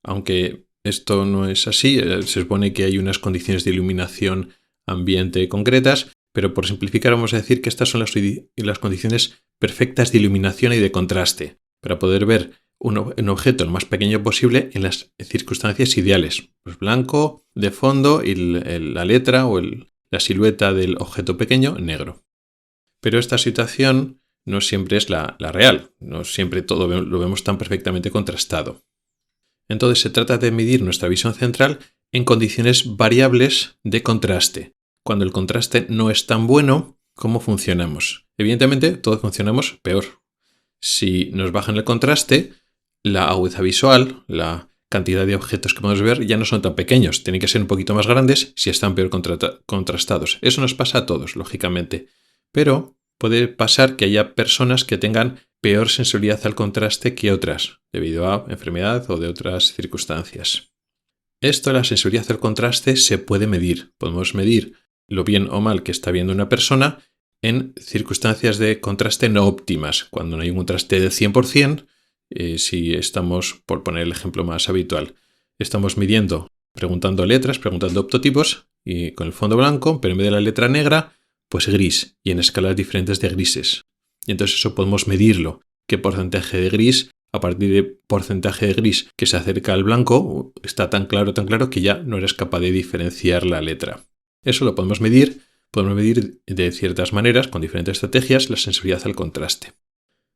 Aunque esto no es así, se supone que hay unas condiciones de iluminación ambiente concretas, pero por simplificar vamos a decir que estas son las condiciones perfectas de iluminación y de contraste, para poder ver un objeto lo más pequeño posible en las circunstancias ideales. Pues blanco de fondo y la letra o la silueta del objeto pequeño negro. Pero esta situación no siempre es la real, no siempre todo lo vemos tan perfectamente contrastado. Entonces se trata de medir nuestra visión central en condiciones variables de contraste. Cuando el contraste no es tan bueno, ¿cómo funcionamos? Evidentemente, todos funcionamos peor. Si nos bajan el contraste, la agudeza visual, la cantidad de objetos que podemos ver ya no son tan pequeños, tienen que ser un poquito más grandes si están peor contrastados. Eso nos pasa a todos, lógicamente. Pero puede pasar que haya personas que tengan peor sensibilidad al contraste que otras, debido a enfermedad o de otras circunstancias. Esto, la sensibilidad al contraste, se puede medir. Podemos medir lo bien o mal que está viendo una persona en circunstancias de contraste no óptimas, cuando no hay un contraste del 100%, si estamos, por poner el ejemplo más habitual, estamos midiendo, preguntando letras, preguntando optotipos, y con el fondo blanco, pero en vez de la letra negra, pues gris, y en escalas diferentes de grises. Y entonces eso podemos medirlo, qué porcentaje de gris, a partir de porcentaje de gris que se acerca al blanco, está tan claro que ya no eres capaz de diferenciar la letra. Eso lo podemos medir de ciertas maneras, con diferentes estrategias, la sensibilidad al contraste.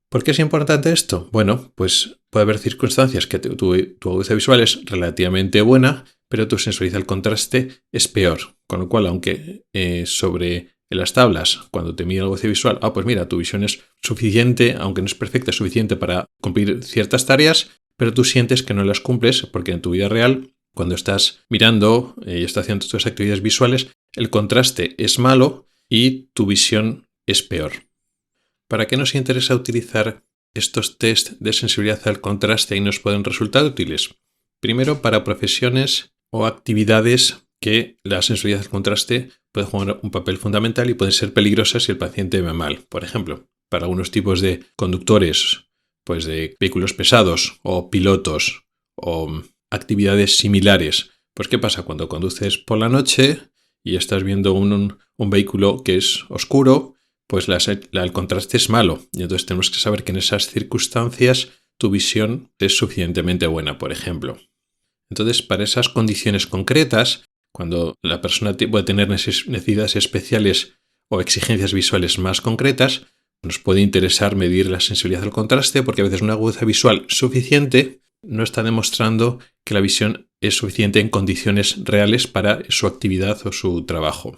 ¿Por qué es importante esto? Bueno, pues puede haber circunstancias que tu agudeza visual es relativamente buena, pero tu sensibilidad al contraste es peor. Con lo cual, aunque sobre las tablas, cuando te mide la agudeza visual, pues mira, tu visión es suficiente, aunque no es perfecta, es suficiente para cumplir ciertas tareas, pero tú sientes que no las cumples porque en tu vida real, cuando estás mirando y estás haciendo tus actividades visuales, el contraste es malo y tu visión es peor. ¿Para qué nos interesa utilizar estos test de sensibilidad al contraste y nos pueden resultar útiles? Primero, para profesiones o actividades que la sensibilidad al contraste puede jugar un papel fundamental y pueden ser peligrosas si el paciente ve mal. Por ejemplo, para algunos tipos de conductores, pues de vehículos pesados o pilotos o actividades similares. Pues ¿qué pasa cuando conduces por la noche y estás viendo un vehículo que es oscuro? Pues el contraste es malo y entonces tenemos que saber que en esas circunstancias tu visión es suficientemente buena, por ejemplo. Entonces, para esas condiciones concretas, cuando la persona puede tener necesidades especiales o exigencias visuales más concretas, Nos puede interesar medir la sensibilidad al contraste porque a veces una agudeza visual suficiente no está demostrando que la visión es suficiente en condiciones reales para su actividad o su trabajo.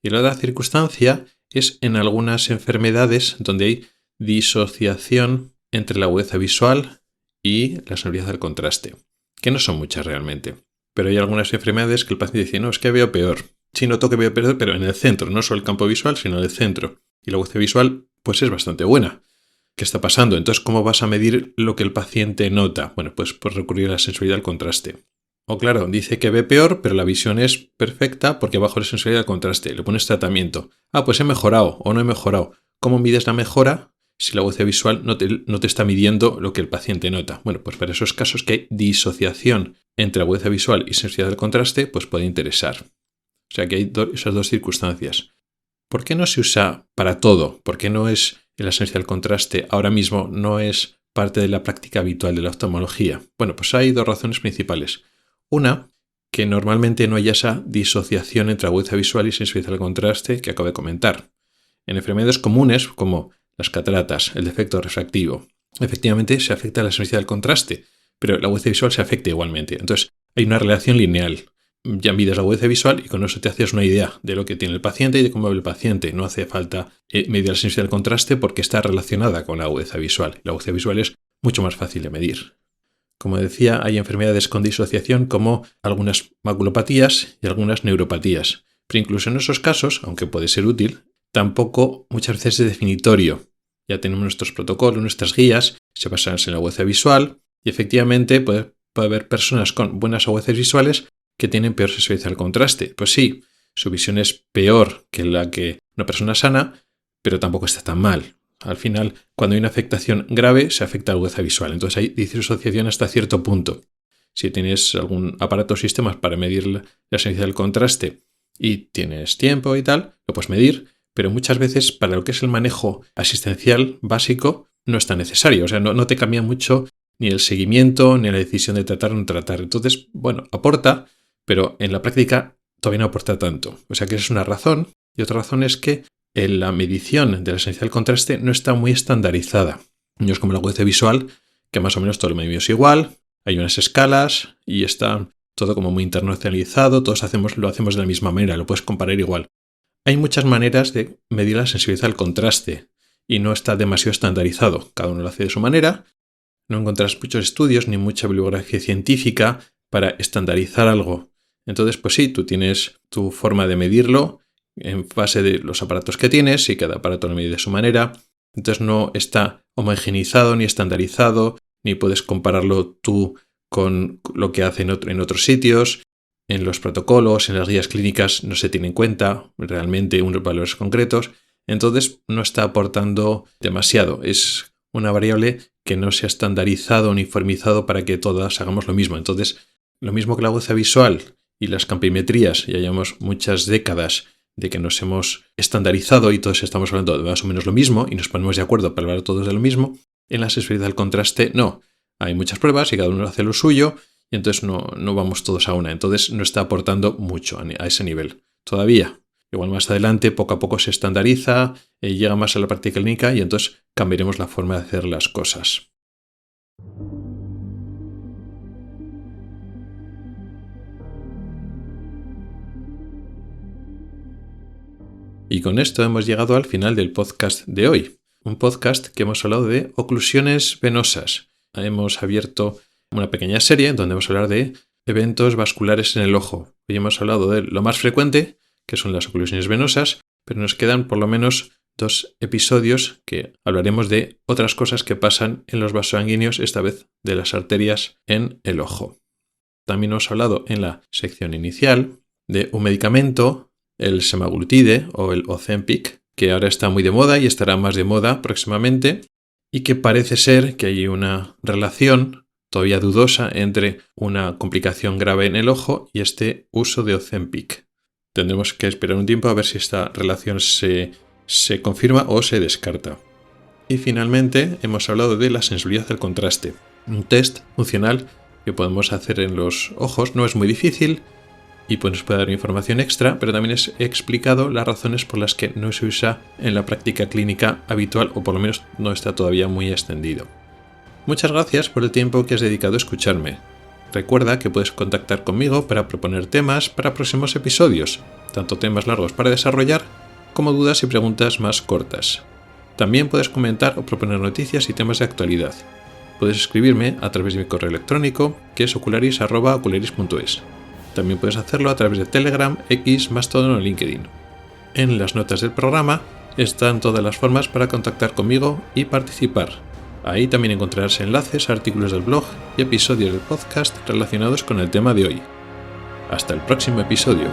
Y la otra circunstancia es en algunas enfermedades donde hay disociación entre la agudeza visual y la sensibilidad al contraste, que no son muchas realmente. Pero hay algunas enfermedades que el paciente dice, no, es que veo peor. Sí, noto que veo peor, pero en el centro, no solo el campo visual, sino en el centro. Y la agudeza visual, pues es bastante buena. ¿Qué está pasando? Entonces, ¿cómo vas a medir lo que el paciente nota? Bueno, pues por recurrir a la sensibilidad al contraste. O claro, dice que ve peor, pero la visión es perfecta porque bajo la sensibilidad al contraste. Le pones tratamiento. Ah, pues he mejorado o no he mejorado. ¿Cómo mides la mejora si la agudeza visual no te está midiendo lo que el paciente nota? Bueno, pues para esos casos que hay disociación entre agudeza visual y sensibilidad al contraste, pues puede interesar. O sea que hay esas dos circunstancias. ¿Por qué no se usa para todo? ¿Por qué no es la sensibilidad al contraste ahora mismo no es parte de la práctica habitual de la oftalmología? Bueno, pues hay dos razones principales. Una, que normalmente no haya esa disociación entre agudeza visual y sensibilidad al contraste que acabo de comentar. En enfermedades comunes como las cataratas, el defecto refractivo, efectivamente se afecta la sensibilidad al contraste, pero la agudeza visual se afecta igualmente. Entonces hay una relación lineal. Ya mides la agudeza visual y con eso te haces una idea de lo que tiene el paciente y de cómo ve el paciente. No hace falta medir la sensibilidad al contraste porque está relacionada con la agudeza visual. La agudeza visual es mucho más fácil de medir. Como decía, hay enfermedades con disociación como algunas maculopatías y algunas neuropatías. Pero incluso en esos casos, aunque puede ser útil, tampoco muchas veces es definitorio. Ya tenemos nuestros protocolos, nuestras guías, se basan en la agudeza visual y efectivamente puede haber personas con buenas agudezas visuales que tienen peor sensibilidad al contraste. Pues sí, su visión es peor que la que una persona sana, pero tampoco está tan mal. Al final, cuando hay una afectación grave, se afecta la agudeza visual. Entonces hay disociación hasta cierto punto. Si tienes algún aparato o sistemas para medir la sensibilidad al contraste y tienes tiempo y tal, lo puedes medir, pero muchas veces para lo que es el manejo asistencial básico no es tan necesario. O sea, no te cambia mucho ni el seguimiento ni la decisión de tratar o no tratar. Entonces, bueno, aporta, pero en la práctica todavía no aporta tanto. O sea que esa es una razón. Y otra razón es que la medición de la sensibilidad al contraste no está muy estandarizada. No es como la agudeza visual, que más o menos todo lo medimos igual, hay unas escalas y está todo como muy internacionalizado, todos lo hacemos de la misma manera, lo puedes comparar igual. Hay muchas maneras de medir la sensibilidad al contraste y no está demasiado estandarizado. Cada uno lo hace de su manera. No encontrarás muchos estudios ni mucha bibliografía científica para estandarizar algo. Entonces, pues sí, tú tienes tu forma de medirlo en base de los aparatos que tienes y cada aparato lo mide de su manera. Entonces no está homogeneizado ni estandarizado, ni puedes compararlo tú con lo que hace en otros sitios. En los protocolos, en las guías clínicas no se tiene en cuenta realmente unos valores concretos. Entonces no está aportando demasiado. Es una variable que no se ha estandarizado o uniformizado para que todas hagamos lo mismo. Entonces, lo mismo que la agudeza visual y las campimetrías, ya llevamos muchas décadas de que nos hemos estandarizado y todos estamos hablando de más o menos lo mismo y nos ponemos de acuerdo para hablar todos de lo mismo. En la sensibilidad al contraste no. Hay muchas pruebas y cada uno hace lo suyo y entonces no vamos todos a una. Entonces no está aportando mucho a ese nivel. Todavía. Igual más adelante poco a poco se estandariza, llega más a la práctica clínica y entonces cambiaremos la forma de hacer las cosas. Y con esto hemos llegado al final del podcast de hoy. Un podcast que hemos hablado de oclusiones venosas. Hemos abierto una pequeña serie donde vamos a hablar de eventos vasculares en el ojo. Hoy hemos hablado de lo más frecuente, que son las oclusiones venosas, pero nos quedan por lo menos 2 episodios que hablaremos de otras cosas que pasan en los vasos sanguíneos, esta vez de las arterias en el ojo. También hemos hablado en la sección inicial de un medicamento, el semaglutide o el Ozempic, que ahora está muy de moda y estará más de moda próximamente, y que parece ser que hay una relación todavía dudosa entre una complicación grave en el ojo y este uso de Ozempic. Tendremos que esperar un tiempo a ver si esta relación se confirma o se descarta. Y finalmente hemos hablado de la sensibilidad al contraste, un test funcional que podemos hacer en los ojos. No es muy difícil, y pues nos puede dar información extra, pero también he explicado las razones por las que no se usa en la práctica clínica habitual, o por lo menos no está todavía muy extendido. Muchas gracias por el tiempo que has dedicado a escucharme. Recuerda que puedes contactar conmigo para proponer temas para próximos episodios, tanto temas largos para desarrollar como dudas y preguntas más cortas. También puedes comentar o proponer noticias y temas de actualidad. Puedes escribirme a través de mi correo electrónico, que es ocularis@ocularis.es. También puedes hacerlo a través de Telegram, X, Mastodon o LinkedIn. En las notas del programa están todas las formas para contactar conmigo y participar. Ahí también encontrarás enlaces a artículos del blog y episodios del podcast relacionados con el tema de hoy. Hasta el próximo episodio.